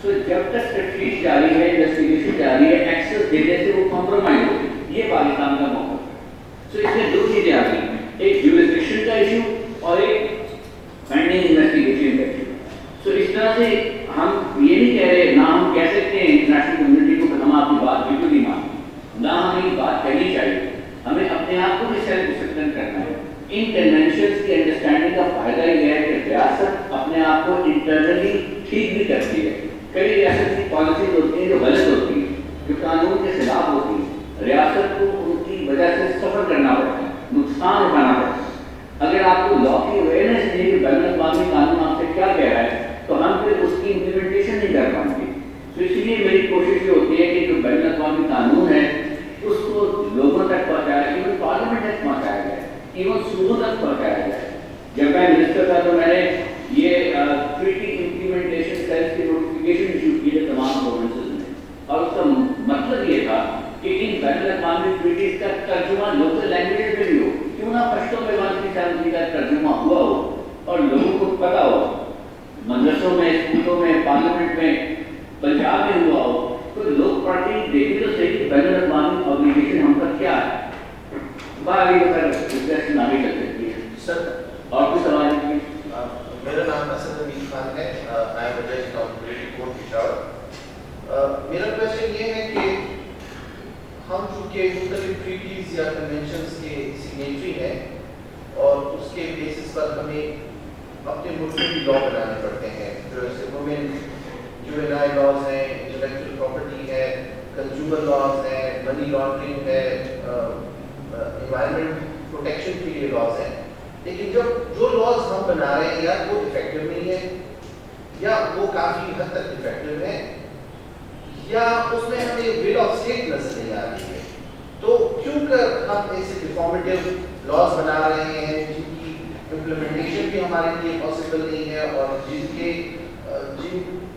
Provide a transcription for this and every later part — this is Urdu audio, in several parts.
تو جب تک تفتیش جاری ہے، انویسٹیگیشن جاری ہے، ایکسس دینے سے وہ کمپرومائز ہو، یہ پاکستان کا موقف ہے۔ تو اس میں دو چیزیں آ گئی، ایک جیورسڈکشن کا ایشو اور ایک فنڈنگ انویسٹیگیشن کا ایشو۔ تو اس طرح سے ہم یہ نہیں کہہ رہے، نہ ہم کہہ سکتے ہیں انٹرنیشنل کمیونٹی کو کہ ہم آپ کی بات بالکل نہیں مانتے، نہ ہمیں یہ بات کہنی چاہیے، ہمیں اپنے آپ کو بھی سیلف ڈسپلن کرنا ہے۔ ان کنونشنز کی انڈرسٹینڈنگ کا فائدہ یہ ہے کہ ریاست اپنے آپ کو انٹرنلی ٹھیک بھی کرتی ہے۔ کئی ریاست کی پالیسیز ہوتی ہیں جو غلط ہوتی ہیں، جو قانون کے خلاف ہوتی ہیں، ریاست کو ان کی وجہ سے سفر کرنا پڑتا ہے، نقصان اٹھانا پڑتا ہے۔ اگر آپ کو لا کی اویئرنیس نہیں کہ بین الاقوامی قانون آپ سے کیا کہہ رہا ہے تو ہم پھر اس کی امپلیمنٹیشن نہیں کر پائیں گے۔ تو اس لیے میری کوشش یہ ہوتی ہے کہ جو بین الاقوامی قانون ہے اس کو لوگوں تک پہنچایا، ایون پارلیمنٹ تک پہنچایا جائے، ایون صوبوں تک پہنچایا جائے۔ جب میں منسٹر تھا تو میں نے یہ ٹریٹی امپلیمنٹیشن سیلز کی نوٹیفکیشن ایشو کی ہے تمام پروونسز میں، اور اس کا مطلب یہ تھا کہ ان بین الاقوامی ٹریٹیز کا ترجمہ لوکل لینگویج میں بھی ہو، کیوں نہ پشتو میں بات کی سانسی کا ترجمہ ہوا ہو اور لوگوں کو پتا ہو، مدرسوں میں، اسکولوں میں، پارلیمنٹ میں، پنجاب میں ہوا ہو، تو لوگ پارٹی دیکھیں تو صحیح بین الاقوامی آبلیگیشن ہم پر کیا ہے۔ باہر یہ سر ڈسکشن آگے چل سکتی ہے۔ سر اور کوئی سوال نہیں؟ میرا نام اسد امین خان ہے، آئی ایم جج اکاؤنٹیبلٹی کورٹ پشاور۔ میرا کوشچن یہ ہے کہ ہم چونکہ مختلف ٹریٹیز یا کنونشنز کے سگنیٹری ہیں اور اس کے بیسس پر ہمیں اپنے ملک میں بھی لا بنانے پڑتے ہیں، جیسے وومن جوینائل لاز ہیں، انٹلیکچوئل پراپرٹی ہے، کنزیومر لاز ہیں، منی لانڈرنگ ہے، انوائرمنٹ پروٹیکشن کے لیے لاز ہیں۔ لیکن جب جو لاز ہم بنا رہے ہیں یا وہ افیکٹو نہیں ہے یا وہ کافی حد تک افیکٹو ہے یا اس میں ہمیں ول آف اسٹیٹ نظر نہیں آ رہی ہے، تو کیوں کر ہم ایسے ڈیفارمیٹیو لاز بنا رہے ہیں جن کی امپلیمنٹیشن بھی ہمارے لیے پاسبل نہیں ہے اور جن کے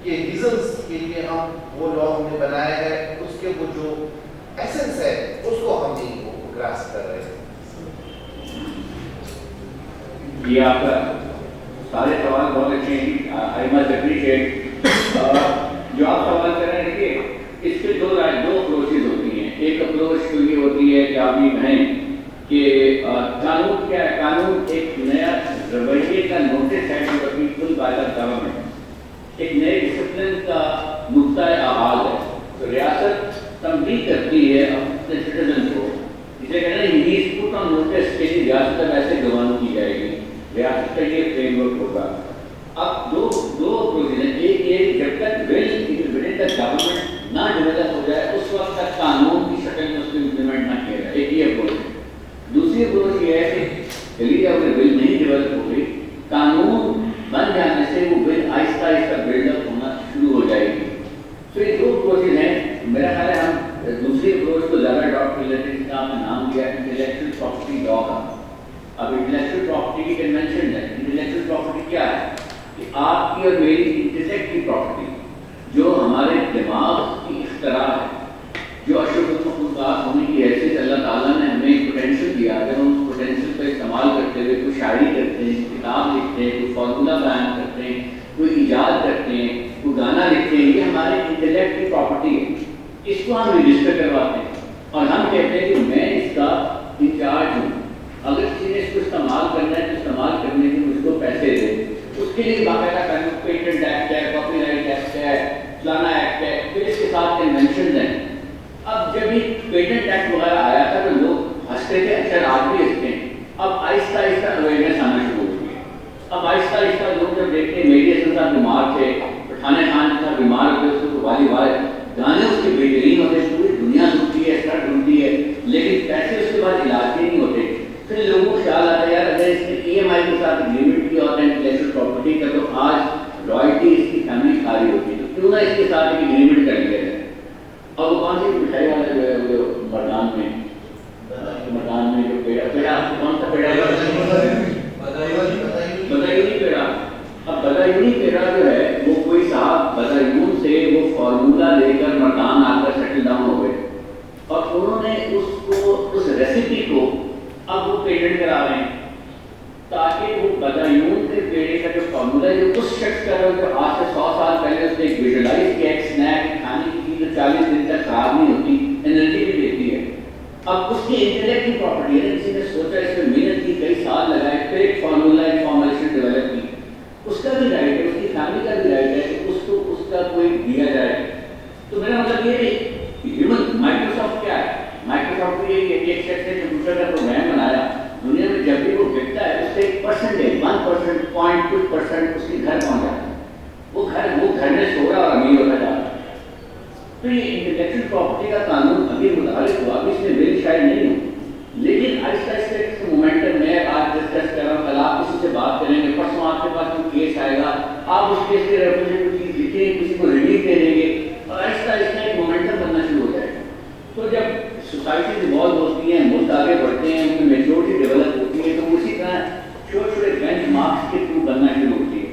ریزنس کے لیے ہم وہ لا ہم نے بنایا ہے اس کے وہ جو ایسنس ہے اس کو ہم نہیں گراسپ کر رہے ہیں۔ یہ آپ کا سارے سوال بہت اچھے ہیں، آئی مسٹ اپریشیٹ۔ جو آپ سوال کر رہے ہیں، دیکھیے اس کے دو اپروچز ہوتی ہیں۔ ایک اپروچ تو یہ ہوتی ہے کہ آپ یہ کہیں کہ قانون کیا ہے، قانون ایک نیا رویے کا نوٹس ہے جو پیپل بائی دا گورنمنٹ، ایک نئے ڈسپلن کا نقطۂ آغاز ہے۔ تو ریاست تنبیہ کرتی ہے اپنے سٹیزن کو، جسے کہنا ہے ہی از پٹ آن نوٹس کہ ریاست اب ایسے گوان کی جائے گی، ریاست کا یہ فریم ورک ہوگا۔ اب دو اپروچز ہیں، ایک یہ جب تک ود دا گورنمنٹ نہ ڈیولپ ہو جائے اس وقت تک قانون کی شکل میں اس کو امپلیمنٹ نہ کیا جائے، ایک یہ اپروچ ہے۔ دوسری اپروچ یہ ہے کہ چلیے اگر بل نہیں ڈیولپ ہو گئی، قانون بن جانے سے وہ بل آہستہ آہستہ بلڈ اپ ہونا شروع ہو جائے گی۔ تو یہ دو اپروچز ہیں۔ میرا خیال ہے ہم دوسری اپروچ کو زیادہ اڈاپٹ کر لیتے ہیں، جس کا آپ نے نام دیا انٹلیکچوئل پراپرٹی لا کا۔ اب انٹلیکچوئل پراپرٹی کی کنونشن ہے، انٹلیکچوئل پراپرٹی کیا ہے کہ آپ کی اور میری انٹلیکٹ کی پراپرٹی جو ہمارے دماغ کی اختراع ہے، جو اشرف المخلوقات ہونے کی حیثیت اللہ تعالیٰ نے ہمیں ایک پوٹینشیل دیا ہے، ہم اس پوٹینشیل کا استعمال کرتے ہوئے کوئی شاعری کرتے ہیں، کتاب لکھتے ہیں، کوئی فارمولہ بیان کرتے ہیں، کوئی ایجاد کرتے ہیں، کوئی گانا لکھتے ہیں، یہ ہمارے انٹلیکٹ کی پراپرٹی ہے۔ اس کو ہم رجسٹر کرواتے ہیں اور ہم کہتے ہیں کہ میں اس کا انچارج ہوں، اگر کسی نے اس کو استعمال کرنا ہے تو استعمال کرنے کے مجھ کو پیسے دے، اس کے لیے باقاعدہ قانون پیٹنٹ ایکٹ ہے، کاپی رائٹ ایکٹ ہے، فلانا ایکٹ ہے، پھر اس کے ساتھ کنونشنز ہیں۔ اب جب یہ پیٹنٹ ایکٹ وغیرہ آیا تھا تو لوگ ہنستے تھے، اچھا آج بھی ہنستے ہیں۔ اب آہستہ آہستہ اویئرنیس آنا شروع ہو گئی ہے۔ اب آہستہ آہستہ لوگ جب دیکھتے ہیں میری حسن صاحب بیمار تھے، پٹھانے خان صاحب بیمار ہوتے، اس کو والی گانے اس کے بہترین ہوتے، پوری دنیا ڈھونڈتی ہے، سر ڈھونڈتی ہے، لیکن پیسے اس کے بعد علاج کے نہیں ہوتے۔ پھر لوگوں کو خیال آتا ہے یار اگر اس نے ای ایم آئی کے ساتھ اگریمنٹ کیا ہوتا ہے انٹلیکچوئل پراپرٹی کا تو آج رائلٹی اس کی فیملی کھا رہی ہوتی ہے، تو کیوں نہ اس کے ساتھ ایک اگریمنٹ کر لیا جائے۔ اور وہ کون سی مٹھائی والے جو ہے وہ مردان میں جو پیڑا کون سا پیڑا بدایونی پیڑا۔ اب بدایونی پیڑا جو ہے وہ کوئی صاحب بدایون سے وہ فارمولہ لے کر مردان آ کر سیٹل ڈاؤن ہو گئے اور انہوں نے اس ریسیپی کو اب وہ پیٹنٹ کرا رہے ہیں تاکہ وہ بدایون کے پیڑے کا جو فارمولہ جو اس شخص کا جو آج سے 100 سال پہلے اس نے ویژولائی اب اس کی انٹلیکچوئل پراپرٹی ہے، کسی نے سوچا، اس میں محنت کی، کئی سال لگائے، پھر ایک فارمولا ایک فارمولیشن ڈیولپ کی، اس کا بھی رائٹ ہے، اس کی فیملی کا بھی رائٹ ہے کہ اس کو اس کا کوئی دیا جائے. تو میرا مطلب یہ ہے ہیومن مائکروسافٹ کیا ہے؟ مائکروسافٹ کو یہ ایک شخص نے کمپیوٹر کا پروگرام بنایا، دنیا میں جب بھی وہ بکتا ہے اس سے ایک پرسنٹیج 1% پوائنٹ کچھ پرسنٹ اس کے گھر پہنچ جاتا ہے، وہ گھر میں سو رہا اور امیر ہوتا جا رہا ہے. تو یہ انٹلیکچوئل پراپرٹی کا قانون ابھی متعلق ہوا، ابھی اس میں بل شاید نہیں ہو، لیکن آہستہ آہستہ اس مومنٹم میں آج ڈسکس کر رہا ہوں، کل آپ کسی سے بات کریں گے، پرسوں آپ کے پاس کوئی کیس آئے گا، آپ اس کیس کے ریپرزینٹ کوئی چیز لکھیں، کسی کو ریلیف دے دیں گے اور آہستہ آہستہ ایک مومنٹم بننا شروع ہو جائے گا. تو جب سوسائٹیز ایوالو ہوتی ہیں، ملک آگے بڑھتے ہیں، ان میں میچورٹی ڈیولپ ہوتی ہے، تو اسی طرح چھوٹے چھوٹے بینچ مارکس کے تھرو بننا شروع ہوتی ہے.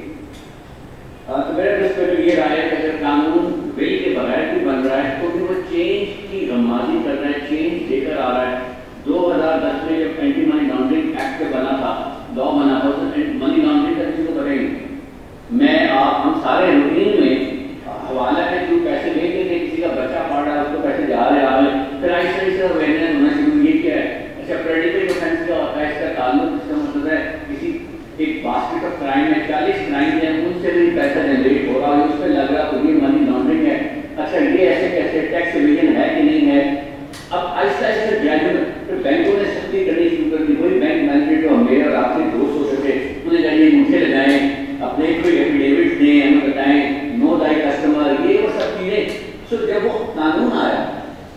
تو میرا اس پہ یہ رائے ہے کہ اگر قانون بل کے بغیر بھی بن رہا ہے تو بھی وہ چینج کی غمازی کر رہا ہے، چینج لے کر آ رہا ہے. 2010 میں جب اینٹی منی لانڈرنگ ایکٹ بنا تھا، لا بنا تھا، تو منی لانڈرنگ کا کسی کو پتہ ہی نہیں. میں آپ ہم سارے روٹین میں حوالہ کے جو پیسے لیتے تھے، کسی کا بچہ پڑھ رہا ہے اس کو پیسے جا رہے آ رہے، پھر آہستہ آہستہ اویئرنیس ہونا شروع. یہ کیا ہے؟ اچھا پریڈیکل ڈیفینس کا ہوتا ہے، اس کا تعلق، اس کا مطلب ہے کسی ایک باسکٹ آف کرائم ہے، 40 کرائم ہیں، ان سے بھی پیسہ جنریٹ ہو رہا ہے، اس پہ لگ رہا ہے یہ منی لانڈرنگ ہے. اچھا یہ ایسے کیسے ٹیکس ایویژن ہے کہ نہیں ہے؟ اب آہستہ آہستہ گریجویٹ پھر بینکوں نے سختی کرنی شروع کر دی. وہی بینک مینیجر جو میرے اور آپ کے دوست ہو سکے، انہیں چاہیے مجھے لگائیں، اپنے کوئی ایفیڈیوٹ دیں، ہمیں بتائیں، نو دائی کسٹمر، یہ وہ سب چیزیں. سو جب وہ قانون آیا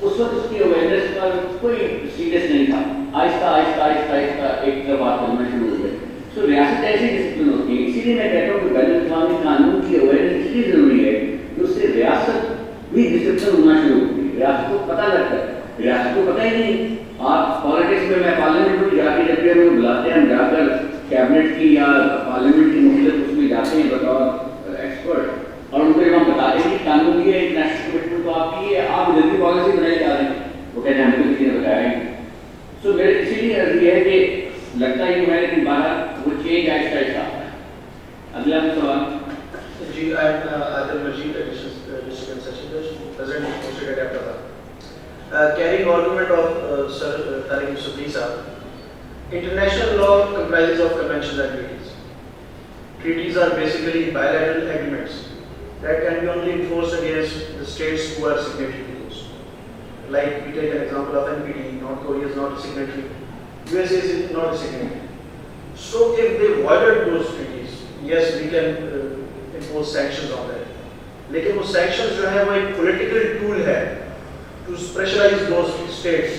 اس وقت اس کی اویئرنیس پر کوئی سیریس نہیں تھا. آہستہ آہستہ آہستہ آہستہ ایک طرف بات کرنا شروع ہو گئی. سو ریاست ایسی ڈسپلن ہوتی ہے، اسی لیے میں کہتا ہوں کہ بین الاقوامی قانون کی اویئرنیس اس لیے ضروری ہے کہ اس سے ریاست بھی ڈسپلن ہونا شروع ہوتی ہے. ریاست کو پتہ لگتا ہے، ریاست کو پتہ ہی نہیں. آپ پالیٹکس میں پارلیمنٹ میں جا کے جب بھی ہمیں بلاتے ہیں، ہم جا کر کیبنٹ کی یا پارلیمنٹ کی مختلف اس میں جاتے ہیں بطور ایکسپرٹ، اور ان کو جب ہم بتاتے ہیں کہ قانون یہ ہے، انٹرنیشنل کمٹمنٹ تو آپ کی ہے، آپ جلدی پالیسی بنائی جا رہے ہیں، وہ کہتے ہیں ہمیں تو کسی نے بتایا ہی نہیں. سو میرے اسی لیے عرض یہ ہے کہ لگتا ہی ہے لیکن باہر وہ چینج آہستہ آہستہ آتا ہے. اگلا سوال. جی Adil Majeed district session present most adept تھا. Carrying argument of Sir Tariq Yusuf Sahab, international law comprises of conventions and treaties. Treaties are basically bilateral agreements that can be only enforced against the states who are signatory to those. Like we take an example of NPT, North Korea is not a signatory, USA is not a signatory. So if they violate those treaties, yes, we can impose sanctions on them. لیکن وہ sanctions جو ہے وہ ایک political tool ہے to pressurize those states.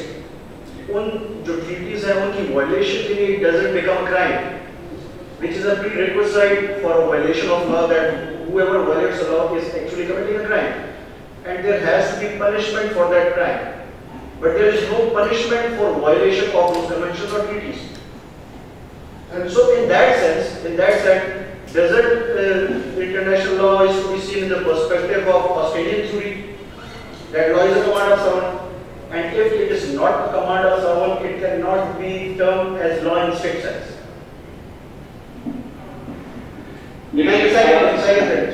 ان جو treaties ہیں ان کی violation کے لیے it doesn't become a crime, which is a prerequisite for a violation of law, that whoever violates the law is actually committing a crime, and there has to be punishment for that crime. But there is no punishment for violation of those conventions or treaties. And so in that sense, doesn't international law is to be seen in the perspective of Australian theory, that law is a command of someone, and if it is not a command of someone, it cannot be termed as law in strict sense.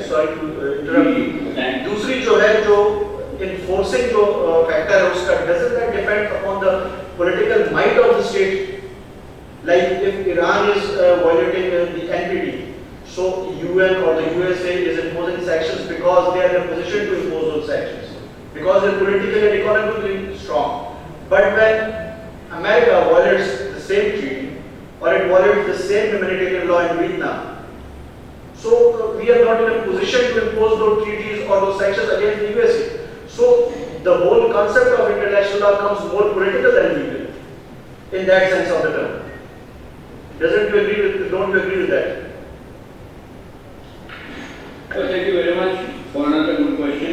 Sorry to interrupt. دوسری جو ہے جو enforcing جو factor ہے اس کا, doesn't that depend upon the political might of the state? Like if Iran is violating the NPT, so UN or the USA is imposing sanctions because they are in a position to impose those sanctions, because they are politically and economically strong. But when America violates the same treaty, or it violates the same humanitarian law in Vietnam, so we are not in a position to impose those treaties or those sanctions against the USA. So the whole concept of international law becomes more political than legal in that sense of the term. Don't you agree with that? So thank you very much for another good question.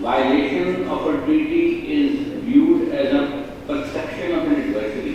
Violation of a treaty is viewed as a perception of an adversary.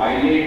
violate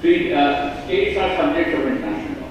States are subject of international law.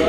the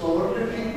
sovereignty,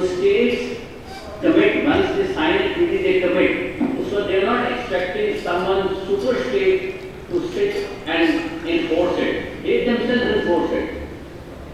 So states commit, once they sign a treaty, they commit. So they are not expecting someone super state to sit and enforce it. They themselves enforce it.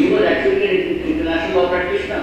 He was actually an international law practitioner.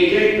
Agent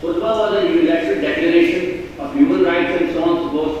Khutbah was a unilateral declaration of human rights and so on so forth.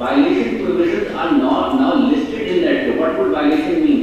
violation provisions are not now listed in that. What would violation mean?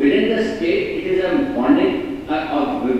Within the state, it is a bonding,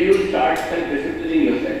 you start self-disciplining yourself.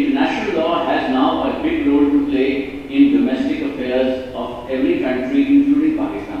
international law has now a big role to play in domestic affairs of every country, including Pakistan.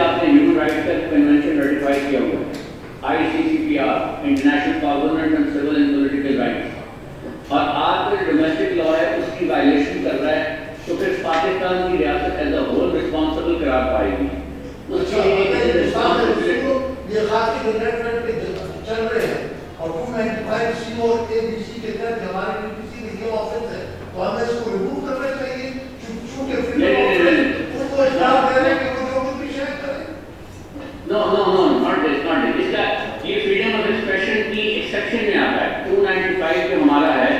آپ نے ہیومن رائٹس کا کنونشن ریٹیفائی کیا ہوا ہے, ICCPR, international covenant on civil and political rights, اور آپ کا ڈومیسٹک لا ہے اس کی وائلیشن کر رہا ہے, تو پھر پاکستان کی ریاست ایز اے ہول رسپانسبل قرار پائے گی. اس کے لیے یہ خاص کے نیٹورک پہ چل رہے ہیں اور 295C اور ABC کے تحت ہمارے BBC میں یہ آفس ہے, تو ہمیں اس کو ریموو کرنا چاہیے چونکہ فریڈم آف کو اختیار دے رہے ہیں کہ وہ جو کچھ بھی شیئر کریں. No, not this. اس کا یہ فریڈم آف ایکسپریشن کی ایکسیپشن میں آتا ہے. 295 جو ہمارا ہے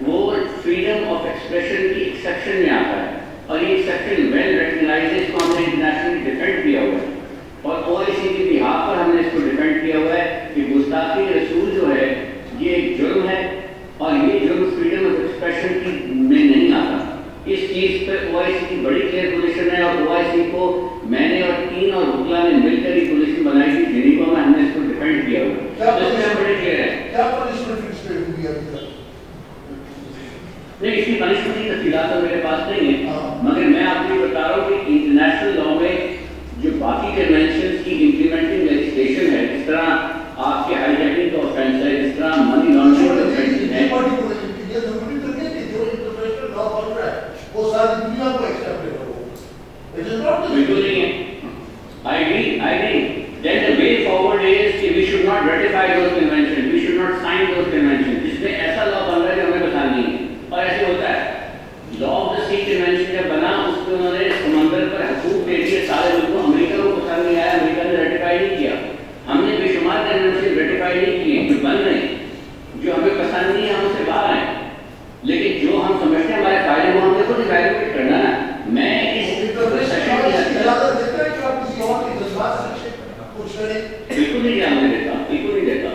وہ فریڈم آف ایکسپریشن کی ایکسیپشن میں آتا ہے, اور یہ ایکسیپشن ویل ریکگنائزڈ ہے, اس کو ہم نے انٹرنیشنلی ڈیفینڈ کیا ہوا ہے, اور OIC کے بہاف پر ہم نے اس کو ڈیفینڈ کیا ہوا ہے کہ گستاخی رسول جو ہے یہ ایک جرم ہے, اور یہ جرم فریڈم آف ایکسپریشن کی میں نہیں آتا. اس چیز پہ OIC کی بڑی کلیئر پوزیشن ہے, اور OIC کو میں نے اور 3 اور وکلا نے مل کر یہ پوزیشن بنائی تھی جنیوا میں, ہم نے اس کو ڈیفینڈ کیا ہوا ہے. اس میں ہم بڑے کلیئر ہیں. کیا پنشمنٹ فکس پہ ہوئی ابھی تک؟ نہیں, اس کی پنشمنٹ کی تفصیلات تو میرے پاس نہیں ہے, مگر میں آپ کو بتا رہا ہوں کہ انٹرنیشنل لا میں جو باقی کنونشنز کی امپلیمنٹنگ لیجسلیشن ہے, جس طرح آپ کے ہائی جیکنگ کا آفینس ہے, جس طرح منی لانڈرنگ کا آفینس ہے, یہ ضروری تو نہیں ہے کہ جو انٹرنیشنل لا بن رہا ہے وہ ساری دنیا کو ایکسیپٹ کرو. بالکل نہیں ہے. I agree. Then the way forward is کہ we should not ratify those conventions, we should not sign those conventions. جس میں ایسا لا بن رہا ہے جو ہمیں پسند نہیں ہے, اور ایسے ہوتا ہے. Law of the sea convention جب بنا, اس میں انہوں نے سمندر پر حقوق دے دیے سارے ملکوں. امریکہ کو پسند نہیں آیا, امریکہ نے ریٹیفائی نہیں کیا. ہم نے بے شمار کنونشن ریٹیفائی نہیں کیے جو بن رہے ہیں, جو ہمیں پسند نہیں ہے ہم اس سے باہر آئے, لیکن جو ہم سمجھتے ہیں ہمارے فائدے وہ ہم نے خود ایویلویٹ کرنا ہے. میں اس سیشن کے اندر بالکل نہیں جاننے دیتا, بالکل نہیں دیتا.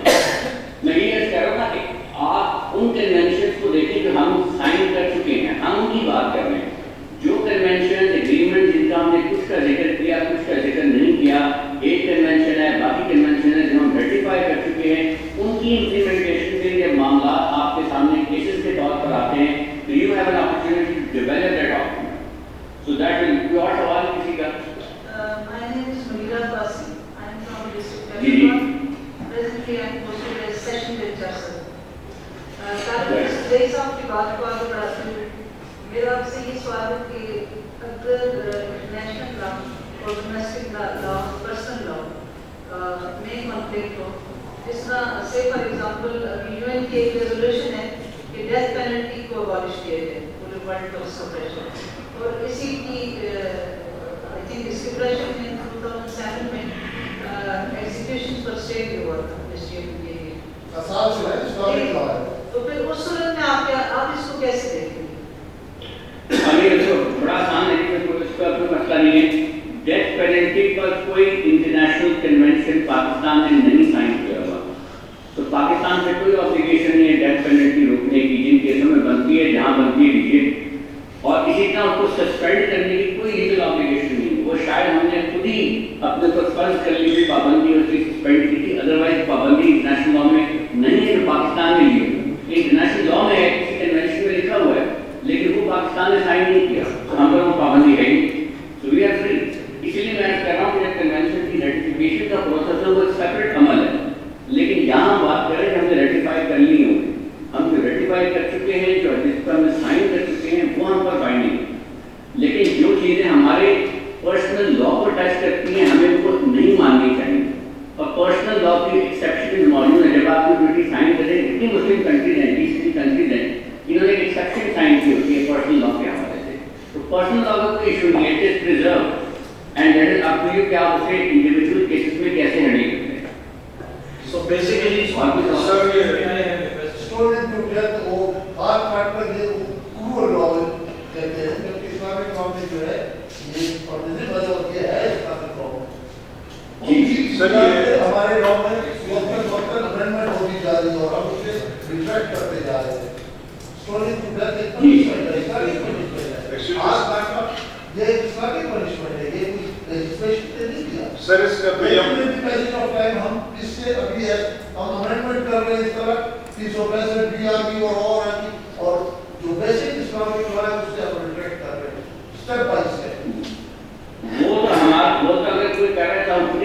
میں یہ کہہ رہا ہوں نا کہ آپ ان کنونشنز کو دیکھیں جو ہم سائن کر چکے ہیں, ہم ان کی بات کر رہے ہیں. جو کنونشن ایگریمنٹ جن کا ہم نے کچھ کا ذکر کیا, کچھ کا ذکر نہیں کیا, ایک کنونشن ہے, باقی کنونشن ہے جو ہم ریٹیفائی کر چکے ہیں, ان کی امپلیمنٹیشن کے لیے معاملات آپ کے سامنے کیسز کے طور پر آتے ہیں. تو you have an opportunity to develop that document. So that will کوئی اور سوال کسی کا؟ My name is Munira Basi. I am from district G G. Presently I am posted as session judge sir. کئی صاحب کی بات کو آگے بڑھاتے ہوئے میرا آپ سے یہ سوال ہے کہ اگر نیشنل لا اور ڈومیسٹک لا, پرسنل لا میں کنفلکٹ ہو, جس طرح سے فار ایگزامپل ابھی UN کی ایک ریزولوشن ہے کہ ڈیتھ پینلٹی کو ابالش کیا جائے پورے ورلڈ کا, اس کا پریشر, اور اسی کی آئی تھنک اس کے پریشر میں 2007 میں ایگزیکیوشن پر اسٹے بھی ہوا تھا ڈسٹرکٹ کے لیے. تو پھر اس صورت میں آپ اس کو کیسے دیکھیں گے؟ ابھی تو بڑا آسان ہے کہ اس کا کوئی مسئلہ نہیں ہے. ڈیتھ پینلٹی پر کوئی انٹرنیشنل کنونشن پاکستان نے نہیں سائن کیا ہوا, تو پاکستان سے کوئی آبلیگیشن نہیں ہے ڈیتھ پینلٹی روکنے کی. جن کیسوں میں بنتی ہے, جہاں بنتی ہے لیجیے, اور اسی طرح اس کو سسپینڈ کرنے کی کوئی لیگل آبلیگیشن نہیں ہے. وہ شاید ہم نے خود ہی اپنے پر فرض کر لی ہوئی پابندی اس کی سسپینڈ کی تھی, ادروائز پابندی انٹرنیشنل لا میں نہیں ہے جو پاکستان نے لی ہے. انٹرنیشنل لا میں ہے, کسی کنونشن میں لکھا ہوا ہے, لیکن وہ پاکستان نے سائن نہیں کیا, تو ہم پر وہ پابندی ہے ہی. سو وی آر فری. اسی لیے میں کہہ رہا ہوں کہ جب کنونشن کی ریٹیفیکیشن کا پروسیس ہے وہ ایک سیپریٹ عمل ہے, لیکن یہاں ہم بات کریں کہ ہم نے ریٹیفائی کر لی ہوں, ہم جو ریٹیفائی کر چکے ہیں, جو جس پر ہم نے سائن کر چکے ہیں, وہ ہم پر بائنڈنگ ہے. لیکن جو چیزیں ہمارے پرسنل لا کو ٹچ کرتی ہیں ہمیں ان کو نہیں ماننی چاہیے, اور پرسنل لا کی ایکسیپشن موجود ہے. جب آپ کو ڈیوٹی سائن کریں, جتنی مسلم کنٹریز ہیں, 20 کنٹریز ہیں, انہوں نے ایک ایکسیپشن سائن کی ہوتی ہے پرسنل لا کے حوالے سے. تو پرسنل لا کا کوئی ایشو نہیں ہے, it is preserve and that is up to you کہ آپ اسے انڈیویجول کیسز میں کیسے ہینڈل کرتے ہیں. So basically, sir, اسٹوڈنٹ جو ڈیتھ ہو ہاتھ کاٹ کر یہ کروئل لا کہتے ہیں, جبکہ اسلامک لا میں جو ہے یہ آرڈینری وجہ ہوتی ہے اسلامک لا میں. جی سر, ہمارے لا میں وقتاً امینڈمنٹ ہوتی جا رہی ہے اور ہم اسے ریفریکٹ کرتے جا رہے ہیں. اسٹوڈنٹ جو ڈیتھ ایک پنشمنٹ ہے, اسلامک پنشمنٹ ہے, ہاتھ کاٹنا یہ ایک اسلامک پنشمنٹ ہے, یہ کوئی لیجسلیشن نے نہیں کیا. سر اس کا ہم اس سے ابھی ہے, ہم امینڈمنٹ کر رہے ہیں اس طرح 365 بھی آ گئی اور آ گئی, اور جو بیسک اسلامک لا ہے اس سے ہم ریفلیکٹ کر رہے ہیں اسٹیپ بائی اسٹیپ. وہ تو ہمارا, وہ تو اگر کوئی کہہ رہا ہے